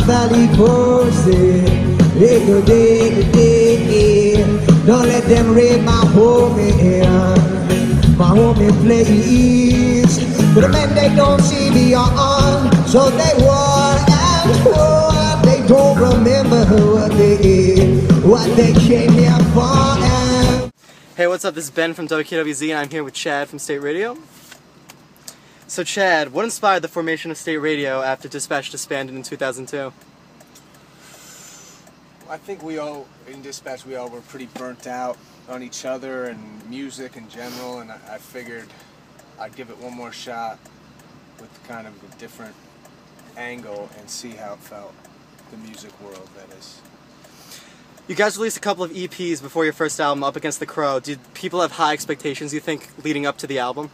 valley forces. Don't let them raid my homie place. But the men, they don't see beyond, so they war and war. They don't remember what they came here for. Hey, what's up? This is Ben from WKWZ, and I'm here with Chad from State Radio. So Chad, what inspired the formation of State Radio after Dispatch disbanded in 2002? I think we all, in Dispatch, we all were pretty burnt out on each other and music in general, and I figured I'd give it one more shot with kind of a different angle and see how it felt, the music world, that is. You guys released a couple of EPs before your first album, Up Against the Crow. Did people have high expectations, you think, leading up to the album?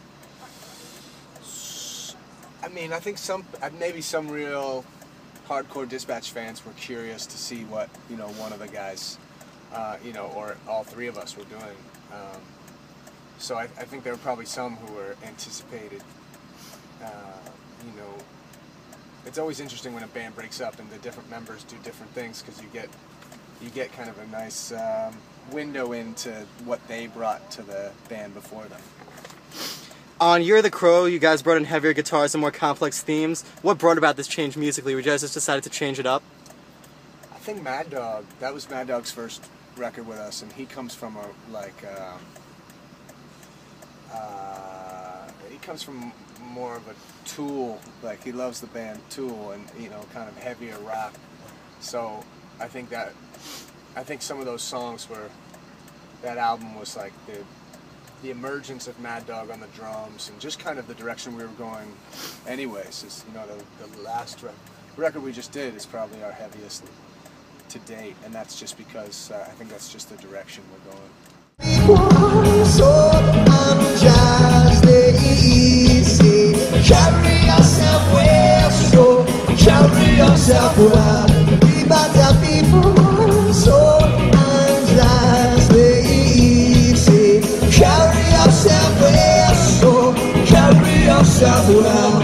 I mean, I think maybe some real hardcore Dispatch fans were curious to see what, one of the guys, or all three of us were doing. So I think there were probably some who were anticipated. It's always interesting when a band breaks up and the different members do different things, because you get kind of a nice window into what they brought to the band before them. On Year of the Crow, you guys brought in heavier guitars and more complex themes. What brought about this change musically? You guys just decided to change it up? I think Mad Dog, that was Mad Dog's first record with us, and he comes from he comes from more of a Tool, like he loves the band Tool, and kind of heavier rock. So I think some of those songs that album was like the emergence of Mad Dog on the drums, and just kind of the direction we were going anyways. Is, the last record we just did is probably our heaviest to date, and that's just because I think that's just the direction we're going. Carry yourself well, so carry yourself well. Be better people, so carry yourself well, so carry yourself well.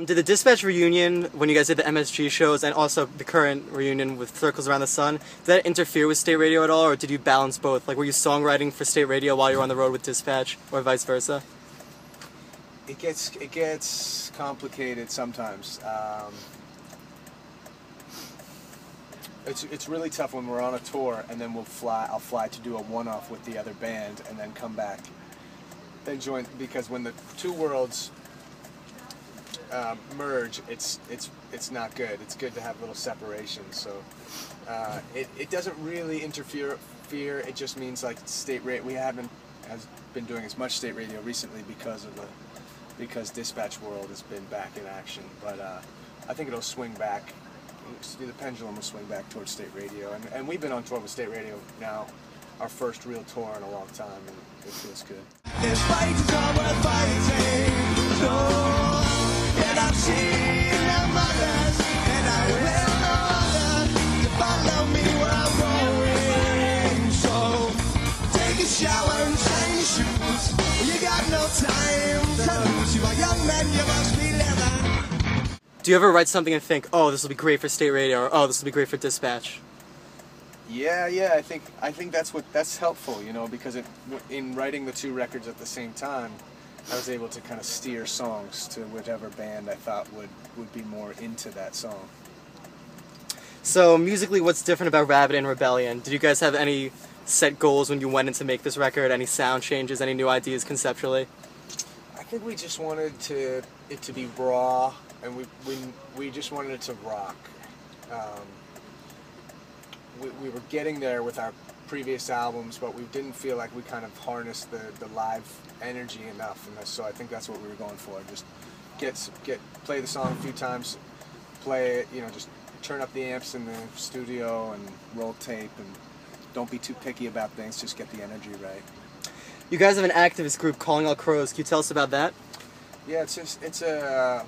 Did the Dispatch reunion, when you guys did the MSG shows, and also the current reunion with Circles Around the Sun, did that interfere with State Radio at all, or did you balance both? Like, were you songwriting for State Radio while you were on the road with Dispatch, or vice versa? It gets complicated sometimes. It's really tough when we're on a tour and then I'll fly to do a one-off with the other band and then come back, then join, because when the two worlds merge, it's not good. It's good to have little separation. So it doesn't really interfere. It just means like State Radio. We haven't been doing as much State Radio recently because Dispatch World has been back in action. But I think it'll swing back. The pendulum will swing back towards State Radio, and we've been on tour with State Radio now, our first real tour in a long time, and it feels good. This fight is all worth fighting, and I've seen their mothers, and I will order to follow me where I'm going. So take a shower and change shoes. You got no time to lose. You are young men, you must be living. Do you ever write something and think, oh, this will be great for State Radio, or oh, this will be great for Dispatch? Yeah, I think that's helpful, because in writing the two records at the same time, I was able to kind of steer songs to whatever band I thought would be more into that song. So musically, what's different about Rabbit and Rebellion? Did you guys have any set goals when you went in to make this record? Any sound changes? Any new ideas conceptually? I think we just wanted it to be raw, and we just wanted it to rock. We were getting there with our previous albums, but we didn't feel like we kind of harnessed the live energy enough, and so I think that's what we were going for. Just play the song a few times, play it, just turn up the amps in the studio and roll tape, and don't be too picky about things. Just get the energy right. You guys have an activist group, Calling All Crows. Can you tell us about that? Yeah, it's an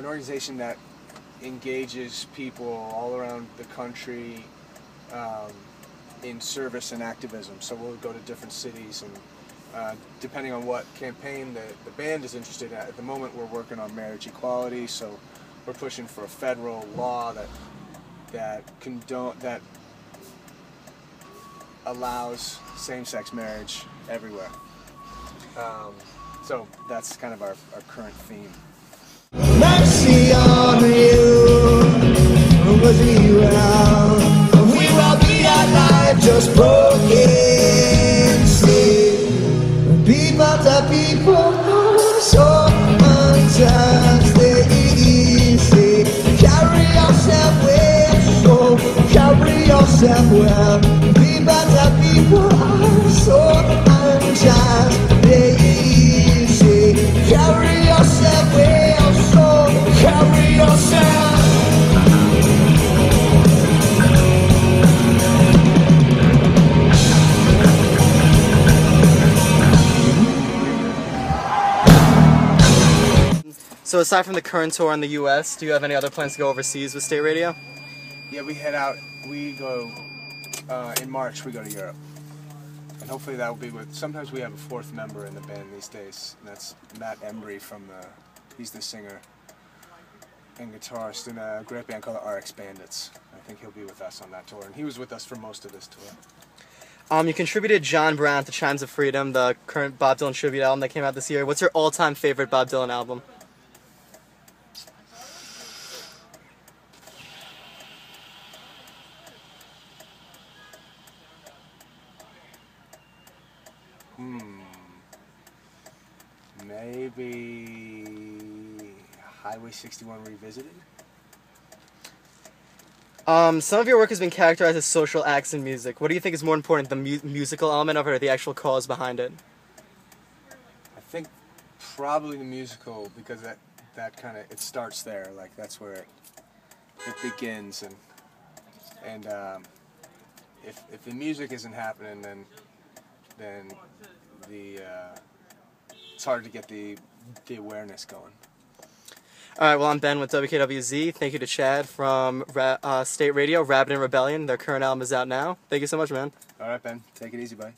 organization that engages people all around the country in service and activism. So we'll go to different cities and depending on what campaign the band is interested in. At the moment, we're working on marriage equality, so we're pushing for a federal law that allows same-sex marriage everywhere. So that's kind of our current theme. Mercy on you, was we will be alive, just broken. See, people to people, so unjust, easy. Carry yourself well, so carry yourself well. People to people are so unjust, easy. Carry yourself well, so carry yourself. So aside from the current tour in the U.S., do you have any other plans to go overseas with State Radio? Yeah, we head out. We go in March. We go to Europe, and hopefully that will be with. Sometimes we have a fourth member in the band these days, and that's Matt Embry from he's the singer and guitarist in a great band called the RX Bandits. I think he'll be with us on that tour, and he was with us for most of this tour. You contributed John Brown to Chimes of Freedom, the current Bob Dylan tribute album that came out this year. What's your all-time favorite Bob Dylan album? Maybe Highway 61 Revisited? Some of your work has been characterized as social acts in music. What do you think is more important, the musical element of it or the actual cause behind it? I think probably the musical, because that kind of, it starts there, like that's where it begins, and if the music isn't happening, then it's hard to get the awareness going. All right, well, I'm Ben with WKWZ. Thank you to Chad from State Radio, Rabid in Rebellion. Their current album is out now. Thank you so much, man. All right, Ben. Take it easy, buddy.